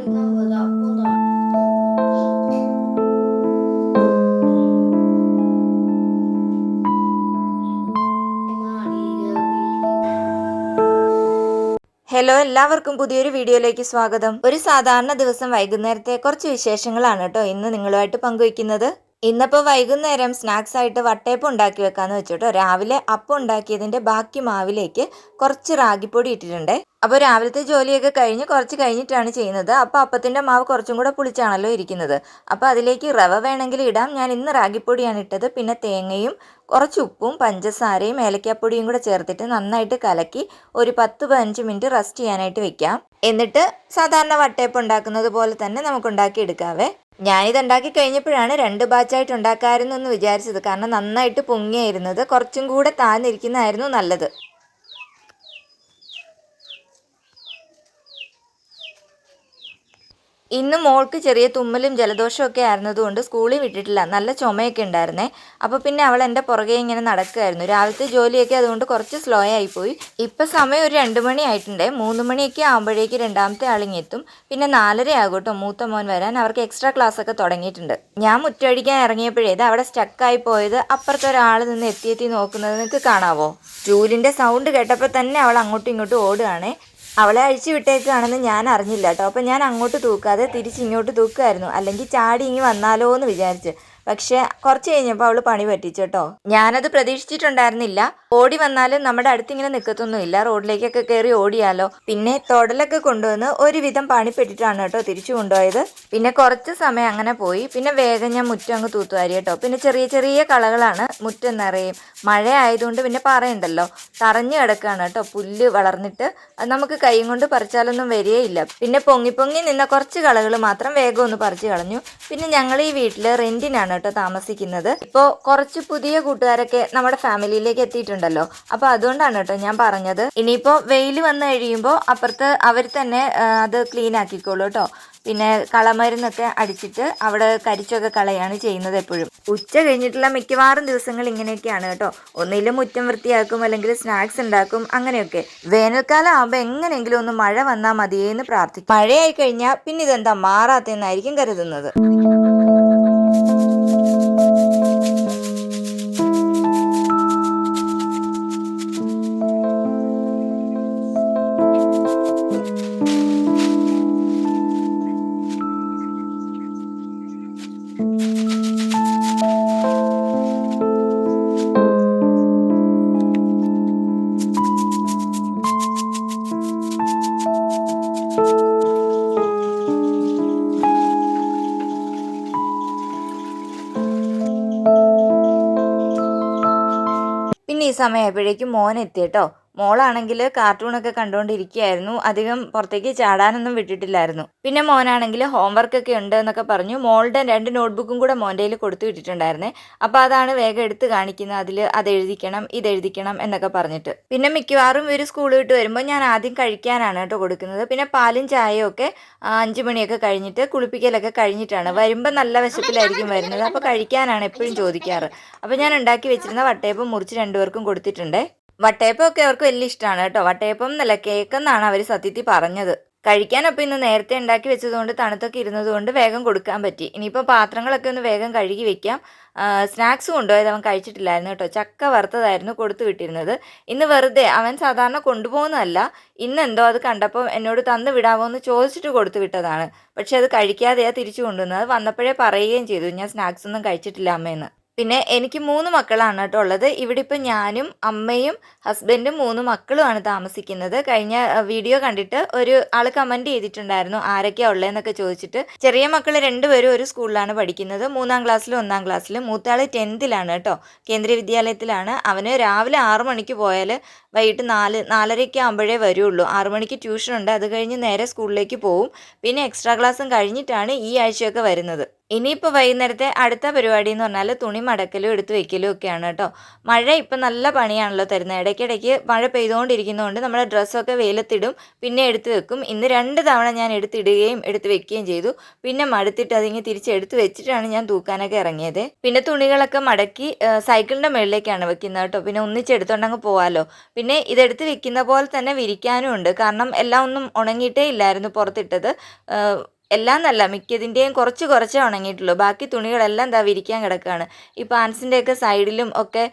Hello, എല്ലാവർക്കും പുതിയൊരു വീഡിയോയിലേക്ക് സ്വാഗതം. ഒരു സാധാരണ ദിവസം വൈകുന്നേരത്തെ കുറച്ച് വിശേഷങ്ങളാണ് കേട്ടോ ഇന്ന് നിങ്ങളുമായിട്ട് പങ്കുവയ്ക്കുന്നത്. ഇന്നിപ്പോൾ വൈകുന്നേരം സ്നാക്സ് ആയിട്ട് വട്ടയപ്പം ഉണ്ടാക്കി വെക്കാന്ന് വെച്ചിട്ടോ. രാവിലെ അപ്പം ഉണ്ടാക്കിയതിൻ്റെ ബാക്കി മാവിലേക്ക് കുറച്ച് റാഗിപ്പൊടി ഇട്ടിട്ടുണ്ട്. അപ്പോൾ രാവിലത്തെ ജോലിയൊക്കെ കുറച്ച് കഴിഞ്ഞിട്ടാണ് ചെയ്യുന്നത്. അപ്പോൾ അപ്പത്തിൻ്റെ മാവ് കുറച്ചും കൂടെ പുളിച്ചാണല്ലോ ഇരിക്കുന്നത്. അപ്പോൾ അതിലേക്ക് റവ വേണമെങ്കിൽ ഇടാം. ഞാൻ ഇന്ന് റാഗിപ്പൊടിയാണ് ഇട്ടത്. പിന്നെ തേങ്ങയും കുറച്ച് ഉപ്പും പഞ്ചസാരയും ഏലക്കാപ്പൊടിയും കൂടെ ചേർത്തിട്ട് നന്നായിട്ട് കലക്കി ഒരു 10-15 മിനിറ്റ് റെസ്റ്റ് ചെയ്യാനായിട്ട് വെക്കാം. എന്നിട്ട് സാധാരണ വട്ടയപ്പം ഉണ്ടാക്കുന്നത് പോലെ തന്നെ നമുക്ക് ഉണ്ടാക്കി എടുക്കാവേ. ഞാനിത് ഉണ്ടാക്കി കഴിഞ്ഞപ്പോഴാണ് 2 ബാച്ചായിട്ട് ഉണ്ടാക്കാമായിരുന്നു എന്ന് വിചാരിച്ചത്. കാരണം നന്നായിട്ട് പൊങ്ങിയായിരുന്നത്. കുറച്ചും കൂടെ താഴ്ന്നിരിക്കുന്നതായിരുന്നു നല്ലത്. ഇന്ന് മോൾക്ക് ചെറിയ തുമ്മലും ജലദോഷമൊക്കെ ആയിരുന്നതുകൊണ്ട് സ്കൂളിൽ വിട്ടിട്ടില്ല. നല്ല ചുമയൊക്കെ ഉണ്ടായിരുന്നേ. അപ്പോൾ പിന്നെ അവൾ എൻ്റെ പുറകെ ഇങ്ങനെ നടക്കുമായിരുന്നു. രാവിലത്തെ ജോലിയൊക്കെ അതുകൊണ്ട് കുറച്ച് സ്ലോ ആയിപ്പോയി. ഇപ്പം സമയം ഒരു 2 മണി ആയിട്ടുണ്ട്. 3 മണിയൊക്കെ ആകുമ്പോഴേക്ക് രണ്ടാമത്തെ ആളിങ്ങെത്തും. പിന്നെ 4:30 ആകും കേട്ടോ മൂത്ത മോൻ വരാൻ. അവർക്ക് എക്സ്ട്രാ ക്ലാസ് ഒക്കെ തുടങ്ങിയിട്ടുണ്ട്. ഞാൻ മുറ്റടിക്കാൻ ഇറങ്ങിയപ്പോഴേത് അവിടെ സ്റ്റക്കായി പോയത് അപ്പുറത്തെ ഒരാൾ നിന്ന് എത്തി നോക്കുന്നത് നിങ്ങൾക്ക് കാണാവോ? ചൂലിൻ്റെ സൗണ്ട് കേട്ടപ്പോൾ തന്നെ അവൾ അങ്ങോട്ടും ഇങ്ങോട്ടും ഓടുകയാണേ. അവളെ അഴിച്ചു വിട്ടേക്കാണെന്ന് ഞാൻ അറിഞ്ഞില്ല കേട്ടോ. അപ്പം ഞാൻ അങ്ങോട്ട് തൂക്കാതെ തിരിച്ചിങ്ങോട്ട് തൂക്കുമായിരുന്നു. അല്ലെങ്കിൽ ചാടി ഇങ്ങി വന്നാലോ എന്ന് വിചാരിച്ച്. പക്ഷെ കുറച്ച് കഴിഞ്ഞപ്പോൾ അവൾ പണി പറ്റിച്ചു കേട്ടോ. ഞാനത് പ്രതീക്ഷിച്ചിട്ടുണ്ടായിരുന്നില്ല. ഓടി വന്നാലും നമ്മുടെ അടുത്തിങ്ങനെ നിൽക്കത്തൊന്നുമില്ല. റോഡിലേക്കൊക്കെ കയറി ഓടിയാലോ. പിന്നെ തൊടലൊക്കെ കൊണ്ടുവന്ന് ഒരുവിധം പണിപ്പെട്ടിട്ടാണ് കേട്ടോ തിരിച്ചു കൊണ്ടുപോയത്. പിന്നെ കുറച്ച് സമയം അങ്ങനെ പോയി. പിന്നെ വേഗം ഞാൻ മുറ്റം അങ്ങ് തൂത്തുവാരി കേട്ടോ. പിന്നെ ചെറിയ ചെറിയ കളകളാണ് മുറ്റം നിറയും. മഴ ആയതുകൊണ്ട് പിന്നെ പറയുണ്ടല്ലോ തറഞ്ഞു കിടക്കുകയാണ് കേട്ടോ. പുല്ല് വളർന്നിട്ട് നമുക്ക് കൈ കൊണ്ട് പറിച്ചാലൊന്നും വരികയില്ല. പിന്നെ പൊങ്ങി നിന്ന കുറച്ച് കളകൾ മാത്രം വേഗം ഒന്ന് പറിച്ചു കളഞ്ഞു. പിന്നെ ഞങ്ങൾ ഈ വീട്ടിൽ റെന്റിനാണ് കേട്ടോ താമസിക്കുന്നത്. ഇപ്പോൾ കുറച്ച് പുതിയ കൂട്ടുകാരൊക്കെ നമ്മുടെ ഫാമിലിയിലേക്ക് എത്തിയിട്ടുണ്ടല്ലോ. അപ്പോൾ അതുകൊണ്ടാണ് കേട്ടോ ഞാൻ പറഞ്ഞത്. ഇനിയിപ്പോൾ വെയിൽ വന്നു കഴിയുമ്പോൾ അപ്പുറത്ത് അവർ തന്നെ അത് ക്ലീൻ ആക്കിക്കോളൂ കേട്ടോ. പിന്നെ കളമരുന്നൊക്കെ അടിച്ചിട്ട് അവിടെ കരിച്ചൊക്കെ കളയാണ് ചെയ്യുന്നത് എപ്പോഴും. ഉച്ച കഴിഞ്ഞിട്ടുള്ള മിക്കവാറും ദിവസങ്ങൾ ഇങ്ങനെയൊക്കെയാണ് കേട്ടോ. ഒന്നിലും മുറ്റം വൃത്തിയാക്കും, അല്ലെങ്കിൽ സ്നാക്സ് ഉണ്ടാക്കും, അങ്ങനെയൊക്കെ. വേനൽക്കാലം ആകുമ്പോൾ എങ്ങനെയെങ്കിലും ഒന്ന് മഴ വന്നാൽ മതിയെന്ന് പ്രാർത്ഥിക്കും. മഴയായി കഴിഞ്ഞാൽ പിന്നെ ഇതെന്താ മാറാത്തെന്നായിരിക്കും കരുതുന്നത്. പിന്നെ ഈ സമയമായപ്പോഴേക്കും മോൻ എത്തി കേട്ടോ. മോളാണെങ്കിൽ കാർട്ടൂണൊക്കെ കണ്ടുകൊണ്ടിരിക്കുകയായിരുന്നു. അധികം പുറത്തേക്ക് ചാടാനൊന്നും വിട്ടിട്ടില്ലായിരുന്നു. പിന്നെ മോനാണെങ്കിൽ ഹോംവർക്കൊക്കെ ഉണ്ട് എന്നൊക്കെ പറഞ്ഞു. മോളുടെ 2 നോട്ട്ബുക്കും കൂടെ മോൻ്റെ കയ്യിൽ കൊടുത്തു വിട്ടിട്ടുണ്ടായിരുന്നേ. അപ്പോൾ അതാണ് വേഗം എടുത്ത് കാണിക്കുന്നത്. അതിൽ അതെഴുതിക്കണം ഇതെഴുതിക്കണം എന്നൊക്കെ പറഞ്ഞിട്ട്. പിന്നെ മിക്കവാറും ഇവർ സ്കൂൾ വിട്ട് വരുമ്പോൾ ഞാൻ ആദ്യം കഴിക്കാനാണ് കേട്ടോ കൊടുക്കുന്നത്. പിന്നെ പാലും ചായയും ഒക്കെ 5 മണിയൊക്കെ കഴിഞ്ഞിട്ട് കുളിപ്പിക്കലൊക്കെ കഴിഞ്ഞിട്ടാണ്. വരുമ്പോൾ നല്ല വിശപ്പിലായിരിക്കും വരുന്നത്. അപ്പോൾ കഴിക്കാനാണ് എപ്പോഴും ചോദിക്കാറ്. അപ്പോൾ ഞാൻ ഉണ്ടാക്കി വെച്ചിരുന്ന വട്ടയപ്പം മുറിച്ച് 2 പേർക്കും കൊടുത്തിട്ടുണ്ട്. വട്ടയപ്പം ഒക്കെ അവർക്ക് വലിയ ഇഷ്ടമാണ് കേട്ടോ. വട്ടയപ്പം എന്നല്ല കേക്കെന്നാണ് അവർ സത്യത്തിൽ പറഞ്ഞത്. കഴിക്കാനപ്പോൾ ഇന്ന് നേരത്തെ ഉണ്ടാക്കി വെച്ചതുകൊണ്ട് തണുത്തൊക്കെ ഇരുന്നതുകൊണ്ട് വേഗം കൊടുക്കാൻ പറ്റി. ഇനിയിപ്പോൾ പാത്രങ്ങളൊക്കെ ഒന്ന് വേഗം കഴുകി വെക്കാം. സ്നാക്സ് കൊണ്ടുപോയത് അവൻ കഴിച്ചിട്ടില്ലായിരുന്നു കേട്ടോ. ചക്ക വറുത്തതായിരുന്നു കൊടുത്തു വിട്ടിരുന്നത്. ഇന്ന് വെറുതെ അവൻ സാധാരണ കൊണ്ടുപോകുന്നതല്ല. ഇന്നെന്തോ അത് കണ്ടപ്പോൾ എന്നോട് തന്നു വിടാമോ എന്ന് ചോദിച്ചിട്ട് കൊടുത്തു വിട്ടതാണ്. പക്ഷെ അത് കഴിക്കാതെയാണ് തിരിച്ചു കൊണ്ടുവന്നത്. വന്നപ്പോഴേ പറയുകയും ചെയ്തു ഞാൻ സ്നാക്സ് ഒന്നും കഴിച്ചിട്ടില്ല അമ്മയെന്ന്. പിന്നെ എനിക്ക് 3 മക്കളാണ് കേട്ടോ ഉള്ളത്. ഇവിടെ ഇപ്പം ഞാനും അമ്മയും ഹസ്ബൻഡും 3 മക്കളുമാണ് താമസിക്കുന്നത്. കഴിഞ്ഞ വീഡിയോ കണ്ടിട്ട് ഒരു ആൾ കമൻറ്റ് ചെയ്തിട്ടുണ്ടായിരുന്നു ആരൊക്കെയാണ് ഉള്ളതെന്നൊക്കെ ചോദിച്ചിട്ട്. ചെറിയ മക്കൾ 2 പേരും ഒരു സ്കൂളിലാണ് പഠിക്കുന്നത്. 3-ാം ക്ലാസ്സിലും 1-ാം ക്ലാസ്സിലും. മൂത്തയാൾ 10th-ലാണ് കേട്ടോ. കേന്ദ്രീയ വിദ്യാലയത്തിലാണ്. അവന് രാവിലെ 6 മണിക്ക് പോയാൽ വൈകിട്ട് 4-4:30 ആകുമ്പോഴേ വരുള്ളൂ. 6 മണിക്ക് ട്യൂഷനുണ്ട്. അത് കഴിഞ്ഞ് നേരെ സ്കൂളിലേക്ക് പോവും. പിന്നെ എക്സ്ട്രാ ക്ലാസ്സും കഴിഞ്ഞിട്ടാണ് ഈ ആഴ്ചയൊക്കെ വരുന്നത്. ഇനിയിപ്പോൾ വൈകുന്നേരത്തെ അടുത്ത പരിപാടി എന്ന് പറഞ്ഞാൽ തുണി മടക്കലും എടുത്ത് വെക്കലും ഒക്കെയാണ് കേട്ടോ. മഴ ഇപ്പം നല്ല പണിയാണല്ലോ തരുന്നത്. ഇടയ്ക്കിടയ്ക്ക് മഴ പെയ്തുകൊണ്ടിരിക്കുന്നതുകൊണ്ട് നമ്മുടെ ഡ്രസ്സൊക്കെ വെയിലത്തിടും, പിന്നെ എടുത്ത് വെക്കും. ഇന്ന് 2 തവണ ഞാൻ എടുത്തിടുകയും എടുത്ത് വെക്കുകയും ചെയ്തു. പിന്നെ മടുത്തിട്ട് അതിങ്ങനെ തിരിച്ചെടുത്ത് വെച്ചിട്ടാണ് ഞാൻ തൂക്കാനൊക്കെ ഇറങ്ങിയത്. പിന്നെ തുണികളൊക്കെ മടക്കി സൈക്കിളിൻ്റെ മുകളിലേക്കാണ് വെക്കുന്നത് കേട്ടോ. പിന്നെ ഒന്നിച്ചെടുത്തോണ്ടങ്ങ് പോകാമല്ലോ. പിന്നെ ഇതെടുത്ത് വെക്കുന്ന പോലെ തന്നെ വിരിക്കാനും ഉണ്ട്. കാരണം എല്ലാം ഒന്നും ഉണങ്ങിയിട്ടേ ഇല്ലായിരുന്നു പുറത്തിട്ടത്. എല്ലാം നല്ല മിക്കതിൻ്റെയും കുറച്ചേ ഉണങ്ങിയിട്ടുള്ളൂ. ബാക്കി തുണികളെല്ലാം ദാ വിരിക്കാൻ കിടക്കുകയാണ്. ഈ പാൻസിൻ്റെയൊക്കെ സൈഡിലും ഒക്കെ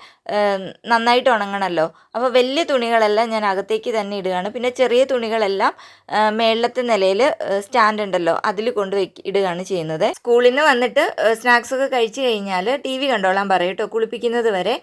നന്നായിട്ട് ഉണങ്ങണമല്ലോ. അപ്പോൾ വലിയ തുണികളെല്ലാം ഞാൻ അകത്തേക്ക് തന്നെ ഇടുകയാണ്. പിന്നെ ചെറിയ തുണികളെല്ലാം മേളത്തെ നിലയിൽ സ്റ്റാൻഡ് ഉണ്ടല്ലോ അതിൽ ഇടുകയാണ് ചെയ്യുന്നത്. സ്കൂളിൽ നിന്ന് വന്നിട്ട് സ്നാക്സൊക്കെ കഴിച്ച് കഴിഞ്ഞാൽ TV കണ്ടോളാൻ പറയും കേട്ടോ, കുളിപ്പിക്കുന്നത് വരെ.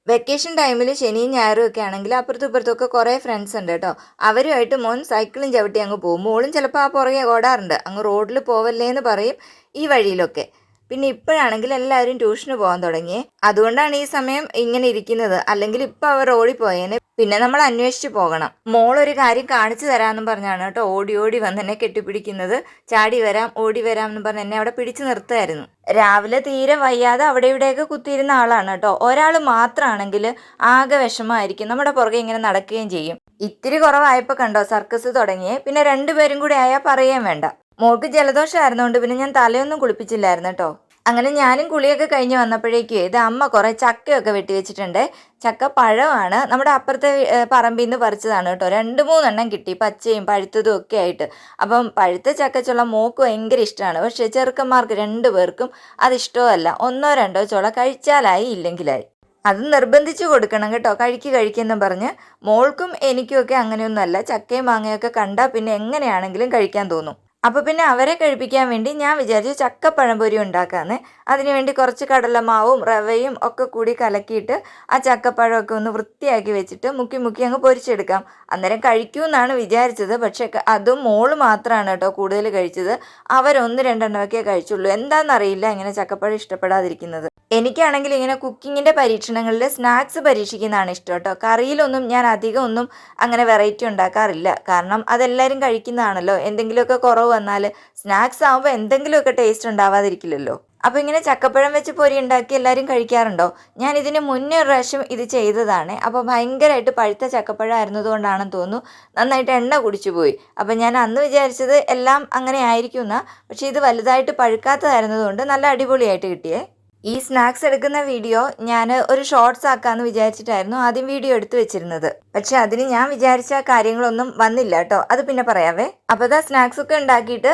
വെക്കേഷൻ ടൈമിൽ ശനിയും ഞായറും ഒക്കെ ആണെങ്കിൽ അപ്പുറത്തും ഇപ്പുറത്തൊക്കെ കുറേ ഫ്രണ്ട്സ് ഉണ്ട് കേട്ടോ. അവരുമായിട്ട് മോൻ സൈക്കിളും ചവിട്ടി അങ്ങ് പോകും. മോളും ചിലപ്പോൾ ആ പുറകെ ഓടാറുണ്ട്. അങ്ങ് റോഡിൽ പോവല്ലേ എന്ന് പറയും ഈ വഴിയിലൊക്കെ. പിന്നെ ഇപ്പോഴാണെങ്കിൽ എല്ലാവരും ട്യൂഷന് പോകാൻ തുടങ്ങി. അതുകൊണ്ടാണ് ഈ സമയം ഇങ്ങനെ ഇരിക്കുന്നത്. അല്ലെങ്കിൽ ഇപ്പം അവർ ഓടിപ്പോയേനെ. പിന്നെ നമ്മൾ അന്വേഷിച്ച് പോകണം. മോളൊരു കാര്യം കാണിച്ചു തരാമെന്നും പറഞ്ഞാണ് കേട്ടോ ഓടി വന്ന് എന്നെ കെട്ടിപ്പിടിക്കുന്നത്. ചാടി വരാം ഓടി വരാം എന്ന് പറഞ്ഞ് എന്നെ അവിടെ പിടിച്ചു നിർത്തുമായിരുന്നു. രാവിലെ തീരെ വയ്യാതെ അവിടെ ഇവിടെയൊക്കെ കുത്തിയിരുന്ന ആളാണ് കേട്ടോ. ഒരാൾ മാത്രമാണെങ്കിൽ ആകെ വിഷമമായിരിക്കും. നമ്മുടെ പുറകെ ഇങ്ങനെ നടക്കുകയും ചെയ്യും. ഇത്തിരി കുറവായപ്പോൾ കണ്ടോ സർക്കസ് തുടങ്ങിയേ. പിന്നെ 2 പേരും കൂടി ആയാൽ പറയുകയും വേണ്ട. മോൾക്ക് ജലദോഷമായിരുന്നുകൊണ്ട് പിന്നെ ഞാൻ തലയൊന്നും കുളിപ്പിച്ചില്ലായിരുന്നു കേട്ടോ. അങ്ങനെ ഞാനും കുളിയൊക്കെ കഴിഞ്ഞ് വന്നപ്പോഴേക്കും ഇത് അമ്മ കുറേ ചക്കയൊക്കെ വെട്ടി വെച്ചിട്ടുണ്ട്. ചക്ക പഴമാണ്. നമ്മുടെ അപ്പുറത്തെ പറമ്പിൽ നിന്ന് പറിച്ചതാണ് കേട്ടോ. 2-3 എണ്ണം കിട്ടി, പച്ചയും പഴുത്തതും ഒക്കെ ആയിട്ട്. അപ്പം പഴുത്ത ചക്കച്ചുള മോൾക്ക് ഭയങ്കര ഇഷ്ടമാണ്. പക്ഷേ ചെറുക്കന്മാർക്ക് 2 പേർക്കും അതിഷ്ടമല്ല. 1-2 ചുള കഴിച്ചാലായി ഇല്ലെങ്കിലായി. അത് നിർബന്ധിച്ച് കൊടുക്കണം കേട്ടോ, കഴിക്കെന്നും പറഞ്ഞ്. മോൾക്കും എനിക്കുമൊക്കെ അങ്ങനെയൊന്നുമല്ല. ചക്കയും മാങ്ങയൊക്കെ കണ്ടാൽ പിന്നെ എങ്ങനെയാണെങ്കിലും കഴിക്കാൻ തോന്നും. അപ്പോൾ പിന്നെ അവരെ കഴിപ്പിക്കാൻ വേണ്ടി ഞാൻ വിചാരിച്ചു ചക്കപ്പഴംപൊരി ഉണ്ടാക്കാമെന്ന്. അതിനുവേണ്ടി കുറച്ച് കടലമാവും റവയും ഒക്കെ കൂടി കലക്കിയിട്ട് ആ ചക്കപ്പഴമൊക്കെ ഒന്ന് വൃത്തിയാക്കി വെച്ചിട്ട് മുക്കി അങ്ങ് പൊരിച്ചെടുക്കാം. അന്നേരം കഴിക്കുമെന്നാണ് വിചാരിച്ചത്. പക്ഷേ അതും മോള് മാത്രമാണ് കേട്ടോ കൂടുതൽ കഴിച്ചത്. അവർ 1-2 എണ്ണമൊക്കെ കഴിച്ചുള്ളൂ. എന്താണെന്നറിയില്ല ഇങ്ങനെ ചക്കപ്പഴം ഇഷ്ടപ്പെടാതിരിക്കുന്നത്. എനിക്കാണെങ്കിൽ ഇങ്ങനെ കുക്കിങ്ങിൻ്റെ പരീക്ഷണങ്ങളിൽ സ്നാക്സ് പരീക്ഷിക്കുന്നതാണ് ഇഷ്ടം കേട്ടോ. കറിയിലൊന്നും ഞാൻ അധികം ഒന്നും അങ്ങനെ വെറൈറ്റി ഉണ്ടാക്കാറില്ല. കാരണം അതെല്ലാവരും കഴിക്കുന്നതാണല്ലോ. എന്തെങ്കിലുമൊക്കെ കുറവ് വന്നാൽ സ്നാക്സ് ആകുമ്പോൾ എന്തെങ്കിലുമൊക്കെ ടേസ്റ്റ് ഉണ്ടാവാതിരിക്കില്ലല്ലോ. അപ്പോൾ ഇങ്ങനെ ചക്കപ്പഴം വെച്ച് പൊരി ഉണ്ടാക്കി എല്ലാവരും കഴിക്കാറുണ്ടോ? ഞാൻ ഇതിന് മുന്നേ ഒരു പ്രാവശ്യം ഇത് ചെയ്തതാണ്. അപ്പോൾ ഭയങ്കരമായിട്ട് പഴുത്ത ചക്കപ്പഴം ആയിരുന്നതുകൊണ്ടാണെന്ന് തോന്നുന്നു നന്നായിട്ട് എണ്ണ കുടിച്ചു പോയി. അപ്പോൾ ഞാൻ അന്ന് വിചാരിച്ചത് എല്ലാം അങ്ങനെ ആയിരിക്കും എന്നാ. പക്ഷേ ഇത് വലുതായിട്ട് പഴുക്കാത്തതായിരുന്നതുകൊണ്ട് നല്ല അടിപൊളിയായിട്ട് കിട്ടിയേ. ഈ സ്നാക്സ് എടുക്കുന്ന വീഡിയോ ഞാൻ ഒരു ഷോർട്സ് ആക്കാമെന്ന് വിചാരിച്ചിട്ടായിരുന്നു ആദ്യം വീഡിയോ എടുത്തു വെച്ചിരുന്നത്. പക്ഷെ അതിന് ഞാൻ വിചാരിച്ച കാര്യങ്ങളൊന്നും വന്നില്ല കേട്ടോ. അത് പിന്നെ പറയാവേ. അപ്പോൾ ഇതാ സ്നാക്സൊക്കെ ഉണ്ടാക്കിയിട്ട്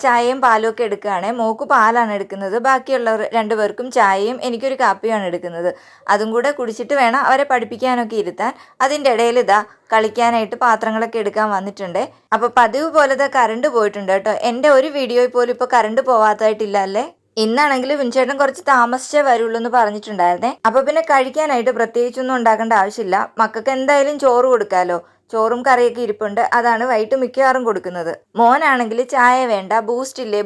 ചായയും പാലും ഒക്കെ എടുക്കുകയാണെ. മോക്ക് പാലാണ് എടുക്കുന്നത്. ബാക്കിയുള്ളവർ 2 പേർക്കും ചായയും എനിക്കൊരു കാപ്പിയുമാണ് എടുക്കുന്നത്. അതും കൂടെ കുടിച്ചിട്ട് വേണം അവരെ പഠിപ്പിക്കാനൊക്കെ ഇരുത്താൻ. അതിൻ്റെ ഇടയിൽ ഇതാ കളിക്കാനായിട്ട് പാത്രങ്ങളൊക്കെ എടുക്കാൻ വന്നിട്ടുണ്ട്. അപ്പോൾ പതിവ് പോലെ കറണ്ട് പോയിട്ടുണ്ട് കേട്ടോ. എൻ്റെ ഒരു വീഡിയോയിൽ പോലും ഇപ്പോൾ കറണ്ട് പോവാത്തതായിട്ടില്ല അല്ലേ. ഇന്നാണെങ്കിൽ വിൻചേട്ടൻ കുറച്ച് താമസിച്ചേ വരുള്ളൂ എന്ന് പറഞ്ഞിട്ടുണ്ടായിരുന്നേ. അപ്പോൾ പിന്നെ കഴിക്കാനായിട്ട് പ്രത്യേകിച്ചൊന്നും ഉണ്ടാക്കേണ്ട ആവശ്യമില്ല. മക്കൾക്ക് എന്തായാലും ചോറ് കൊടുക്കാമല്ലോ. ചോറും കറിയൊക്കെ ഇരിപ്പുണ്ട്. അതാണ് വൈകിട്ട് മിക്കവാറും കൊടുക്കുന്നത്. മോനാണെങ്കിൽ ചായ വേണ്ട, ബൂസ്റ്റ് ഇല്ലേ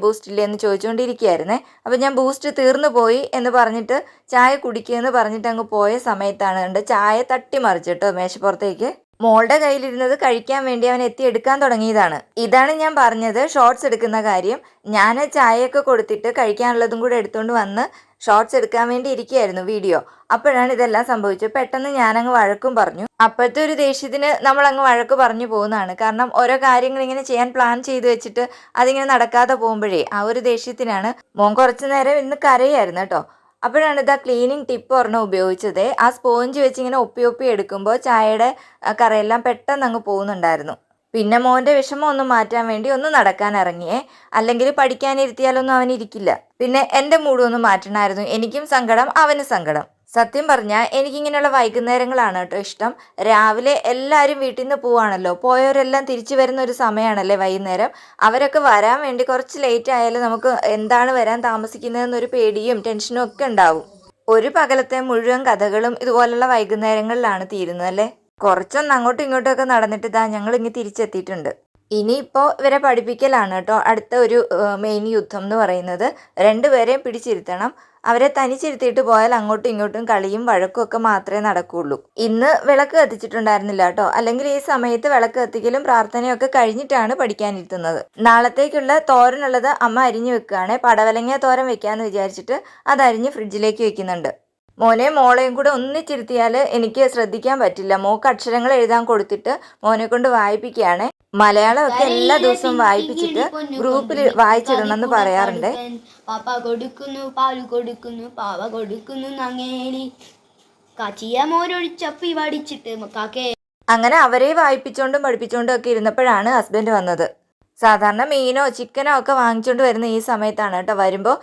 എന്ന് ചോദിച്ചുകൊണ്ടിരിക്കുകയായിരുന്നേ. അപ്പോൾ ഞാൻ ബൂസ്റ്റ് തീർന്നു പോയി എന്ന് പറഞ്ഞിട്ട് ചായ കുടിക്കുമെന്ന് പറഞ്ഞിട്ട് അങ്ങ് പോയ സമയത്താണ് കണ്ട് ചായ തട്ടിമറിച്ചിട്ടോ മേശപ്പുറത്തേക്ക്. മോളുടെ കയ്യിലിരുന്നത് കഴിക്കാൻ വേണ്ടി അവൻ എടുക്കാൻ തുടങ്ങിയതാണ്. ഇതാണ് ഞാൻ പറഞ്ഞത് ഷോർട്സ് എടുക്കുന്ന കാര്യം. ഞാൻ ചായയൊക്കെ കൊടുത്തിട്ട് കഴിക്കാനുള്ളതും കൂടെ എടുത്തുകൊണ്ട് വന്ന് ഷോർട്സ് എടുക്കാൻ വേണ്ടി ഇരിക്കുകയായിരുന്നു വീഡിയോ. അപ്പോഴാണ് ഇതെല്ലാം സംഭവിച്ചത്. പെട്ടെന്ന് ഞാനങ്ങ് വഴക്കും പറഞ്ഞു. അപ്പോഴത്തെ ഒരു ദേഷ്യത്തിന് നമ്മളങ്ങ് വഴക്ക് പറഞ്ഞു പോകുന്നതാണ്. കാരണം ഓരോ കാര്യങ്ങൾ ഇങ്ങനെ ചെയ്യാൻ പ്ലാൻ ചെയ്ത് വെച്ചിട്ട് അതിങ്ങനെ നടക്കാതെ പോകുമ്പോഴേ ആ ഒരു ദേഷ്യത്തിനാണ്. മോൻ കുറച്ചു നേരം ഇന്ന് കരയായിരുന്നു കേട്ടോ. അപ്പോഴാണ് ഇതാ ക്ലീനിങ് ടിപ്പ് ഒരെണ്ണം ഉപയോഗിച്ചത്. ആ സ്പോഞ്ച് വെച്ച് ഇങ്ങനെ ഒപ്പി എടുക്കുമ്പോൾ ചായയുടെ കറയെല്ലാം പെട്ടെന്ന് അങ്ങ് പോകുന്നുണ്ടായിരുന്നു. പിന്നെ മോൻ്റെ വിഷമം ഒന്ന് മാറ്റാൻ വേണ്ടി ഒന്ന് നടക്കാൻ ഇറങ്ങിയേ. അല്ലെങ്കിൽ പഠിക്കാനിരുത്തിയാലൊന്നും അവനിരിക്കില്ല. പിന്നെ എൻ്റെ മൂഡൊന്ന് മാറ്റണമായിരുന്നു. എനിക്കും സങ്കടം അവനും സങ്കടം. സത്യം പറഞ്ഞാൽ എനിക്കിങ്ങനെയുള്ള വൈകുന്നേരങ്ങളാണ് കേട്ടോ ഇഷ്ടം. രാവിലെ എല്ലാവരും വീട്ടിൽ നിന്ന് പോവാണല്ലോ. പോയവരെല്ലാം തിരിച്ചു വരുന്ന ഒരു സമയമാണല്ലേ വൈകുന്നേരം. അവരൊക്കെ വരാൻ വേണ്ടി കുറച്ച് ലേറ്റ് ആയാലും നമുക്ക് എന്താണ് വരാൻ താമസിക്കുന്നതെന്നൊരു പേടിയും ടെൻഷനും ഒക്കെ ഉണ്ടാവും. ഒരു പകലത്തെ മുഴുവൻ കഥകളും ഇതുപോലുള്ള വൈകുന്നേരങ്ങളിലാണ് തീരുന്നത് അല്ലേ. കുറച്ചൊന്ന് അങ്ങോട്ടും ഇങ്ങോട്ടും ഒക്കെ നടന്നിട്ട് ഇതാ ഞങ്ങൾ ഇങ്ങനെ തിരിച്ചെത്തിയിട്ടുണ്ട്. ഇനിയിപ്പോൾ ഇവരെ പഠിപ്പിക്കലാണ് കേട്ടോ അടുത്ത ഒരു മെയിൻ യുദ്ധം എന്ന് പറയുന്നത്. 2 പേരെയും പിടിച്ചിരുത്തണം. അവരെ തനിച്ചിരുത്തിയിട്ട് പോയാൽ അങ്ങോട്ടും ഇങ്ങോട്ടും കളിയും വഴക്കും ഒക്കെ മാത്രമേ നടക്കുകയുള്ളൂ. ഇന്ന് വിളക്ക് കത്തിച്ചിട്ടുണ്ടായിരുന്നില്ല കേട്ടോ. അല്ലെങ്കിൽ ഈ സമയത്ത് വിളക്ക് കത്തിക്കലും പ്രാർത്ഥനയൊക്കെ കഴിഞ്ഞിട്ടാണ് പഠിക്കാനിരുത്തുന്നത്. നാളത്തേക്കുള്ള തോരനുള്ളത് അമ്മ അരിഞ്ഞു വെക്കുകയാണ്. പടവലങ്ങ തോരൻ വെക്കാമെന്ന് വിചാരിച്ചിട്ട് അത് അരിഞ്ഞ് ഫ്രിഡ്ജിലേക്ക് വെക്കുന്നുണ്ട്. മോനെയും മോളെയും കൂടെ ഒന്നിച്ചിരുത്തിയാൽ എനിക്ക് ശ്രദ്ധിക്കാൻ പറ്റില്ല. മോക്ക് അക്ഷരങ്ങൾ എഴുതാൻ കൊടുത്തിട്ട് മോനെ കൊണ്ട് വായിപ്പിക്കുകയാണ്. മലയാളമൊക്കെ എല്ലാ ദിവസവും വായിപ്പിച്ചിട്ട് ഗ്രൂപ്പിൽ വായിച്ചിടണം എന്ന് പറയാറുണ്ട്. പാപ്പ കൊടുക്കുന്നു പാല് കൊടുക്കുന്നു പാവ കൊടുക്കുന്നു നങ്ങേലി കാച്ചിയ മോരൊഴിച്ചപ്പി വടിച്ചിട്ട് കാക്കേ. അങ്ങനെ അവരെ വായിപ്പിച്ചോണ്ടും പഠിപ്പിച്ചോണ്ടും ഒക്കെ ഇരുന്നപ്പോഴാണ് ഹസ്ബൻഡ് വന്നത്. സാധാരണ മീനോ ചിക്കനോ ഒക്കെ വാങ്ങിച്ചുകൊണ്ട് വരുന്ന ഈ സമയത്താണ് കേട്ടോ. വരുമ്പോൾ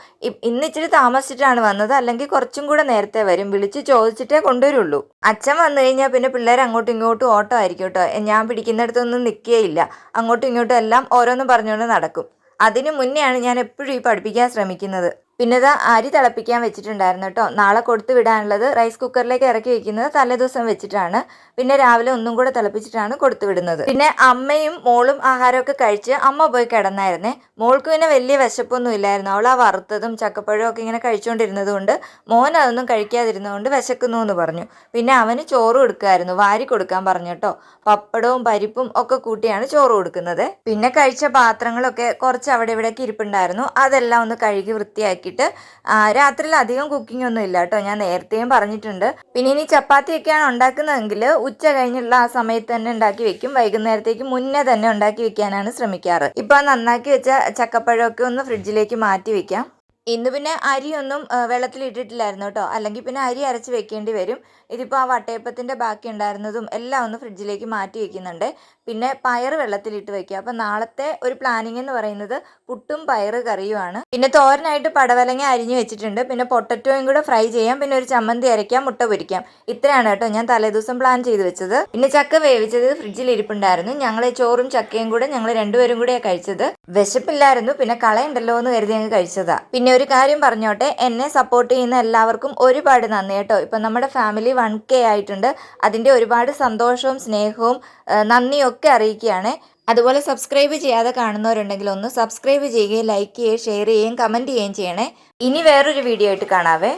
ഇന്ന് ഇച്ചിരി താമസിച്ചിട്ടാണ് വന്നത്, അല്ലെങ്കിൽ കുറച്ചും കൂടെ നേരത്തെ വരും. വിളിച്ച് ചോദിച്ചിട്ടേ കൊണ്ടുവരുള്ളൂ. അച്ഛൻ വന്നു കഴിഞ്ഞാൽ പിന്നെ പിള്ളേർ അങ്ങോട്ടും ഇങ്ങോട്ടും ഓട്ടം ആയിരിക്കും കേട്ടോ. ഞാൻ പിടിക്കുന്നിടത്തൊന്നും നിൽക്കുകയില്ല, അങ്ങോട്ടും ഇങ്ങോട്ടും എല്ലാം ഓരോന്നും പറഞ്ഞുകൊണ്ട് നടക്കും. അതിന് മുന്നെയാണ് ഞാൻ എപ്പോഴും ഈ പഠിപ്പിക്കാൻ ശ്രമിക്കുന്നത്. പിന്നെ ഇതാ അരി തിളപ്പിക്കാൻ വെച്ചിട്ടുണ്ടായിരുന്നു കേട്ടോ. നാളെ കൊടുത്തു വിടാനുള്ളത് റൈസ് കുക്കറിലേക്ക് ഇറക്കി വെക്കുന്നത് തലേദിവസം വെച്ചിട്ടാണ്. പിന്നെ രാവിലെ ഒന്നും കൂടെ തിളപ്പിച്ചിട്ടാണ് കൊടുത്തു വിടുന്നത്. പിന്നെ അമ്മയും മോളും ആഹാരമൊക്കെ കഴിച്ച് അമ്മ പോയി കിടന്നായിരുന്നേ. മോൾക്ക് പിന്നെ വലിയ വിശപ്പൊന്നും ഇല്ലായിരുന്നു. അവൾ ആ വറുത്തതും ചക്കപ്പഴവും ഒക്കെ ഇങ്ങനെ കഴിച്ചുകൊണ്ടിരുന്നത് കൊണ്ട് മോൻ അതൊന്നും കഴിക്കാതിരുന്നതുകൊണ്ട് വിശക്കുന്നു എന്ന് പറഞ്ഞു. പിന്നെ അവന് ചോറ് കൊടുക്കുമായിരുന്നു, വാരി കൊടുക്കാൻ പറഞ്ഞു കേട്ടോ. പപ്പടവും പരിപ്പും ഒക്കെ കൂട്ടിയാണ് ചോറ് കൊടുക്കുന്നത്. പിന്നെ കഴിച്ച പാത്രങ്ങളൊക്കെ കുറച്ച് അവിടെ ഇവിടെയൊക്കെ ഇരിപ്പുണ്ടായിരുന്നു. അതെല്ലാം ഒന്ന് കഴുകി വൃത്തിയാക്കിയിട്ട് രാത്രിയിൽ അധികം കുക്കിംഗ് ഒന്നും ഇല്ല കേട്ടോ, ഞാൻ നേരത്തെയും പറഞ്ഞിട്ടുണ്ട്. പിന്നെ ഇനി ചപ്പാത്തിയൊക്കെയാണ് ഉണ്ടാക്കുന്നതെങ്കിൽ ഉച്ച കഴിഞ്ഞുള്ള ആ സമയത്ത് തന്നെ ഉണ്ടാക്കി വെക്കും. വൈകുന്നേരത്തേക്ക് മുന്നേ തന്നെ ഉണ്ടാക്കി വെക്കാനാണ് ശ്രമിക്കാറ്. ഇപ്പൊ നന്നാക്കി വെച്ച ചക്കപ്പഴമൊക്കെ ഒന്ന് ഫ്രിഡ്ജിലേക്ക് മാറ്റി വെക്കാം. ഇന്ന് പിന്നെ അരിയൊന്നും വെള്ളത്തിലിട്ടിട്ടില്ലായിരുന്നു കേട്ടോ, അല്ലെങ്കിൽ പിന്നെ അരി അരച്ച് വെക്കേണ്ടി വരും. ഇതിപ്പോൾ ആ വട്ടയപ്പത്തിൻ്റെ ബാക്കി ഉണ്ടായിരുന്നതും എല്ലാം ഒന്ന് ഫ്രിഡ്ജിലേക്ക് മാറ്റി വെക്കുന്നുണ്ട്. പിന്നെ പയറ് വെള്ളത്തിലിട്ട് വെക്കുക. അപ്പം നാളത്തെ ഒരു പ്ലാനിങ് എന്ന് പറയുന്നത് പുട്ടും പയറ് കറിയുമാണ്. പിന്നെ തോരനായിട്ട് പടവലങ്ങ അരിഞ്ഞ് വെച്ചിട്ടുണ്ട്. പിന്നെ പൊട്ടറ്റോയും കൂടെ ഫ്രൈ ചെയ്യാം. പിന്നെ ഒരു ചമ്മന്തി അരയ്ക്കാം, മുട്ട പൊരിക്കാം. ഇത്രയാണ് കേട്ടോ ഞാൻ തലേദിവസം പ്ലാൻ ചെയ്ത് വെച്ചത്. പിന്നെ ചക്ക വേവിച്ചത് ഫ്രിഡ്ജിൽ ഇരിപ്പുണ്ടായിരുന്നു. ഞങ്ങൾ ചോറും ചക്കയും കൂടെ ഞങ്ങൾ രണ്ടുപേരും കൂടെയാണ് കഴിച്ചത്. വിശപ്പില്ലായിരുന്നു, പിന്നെ കളയുണ്ടല്ലോ എന്ന് കരുതി അങ്ങ് കഴിച്ചതാ. പിന്നെ ഒരു കാര്യം പറഞ്ഞോട്ടെ, എന്നെ സപ്പോർട്ട് ചെയ്യുന്ന എല്ലാവർക്കും ഒരുപാട് നന്ദി കേട്ടോ. ഇപ്പം നമ്മുടെ ഫാമിലി 1K ആയിട്ടുണ്ട്. അതിൻ്റെ ഒരുപാട് സന്തോഷവും സ്നേഹവും നന്ദിയും ഒക്കെ അറിയിക്കുകയാണ്. അതുപോലെ സബ്സ്ക്രൈബ് ചെയ്യാതെ കാണുന്നവരുണ്ടെങ്കിൽ ഒന്ന് സബ്സ്ക്രൈബ് ചെയ്യുകയും ലൈക്ക് ചെയ്യുകയും ഷെയർ ചെയ്യുകയും കമൻറ്റ് ചെയ്യുകയും ചെയ്യണേ. ഇനി വേറൊരു വീഡിയോ ആയിട്ട് കാണാവേ.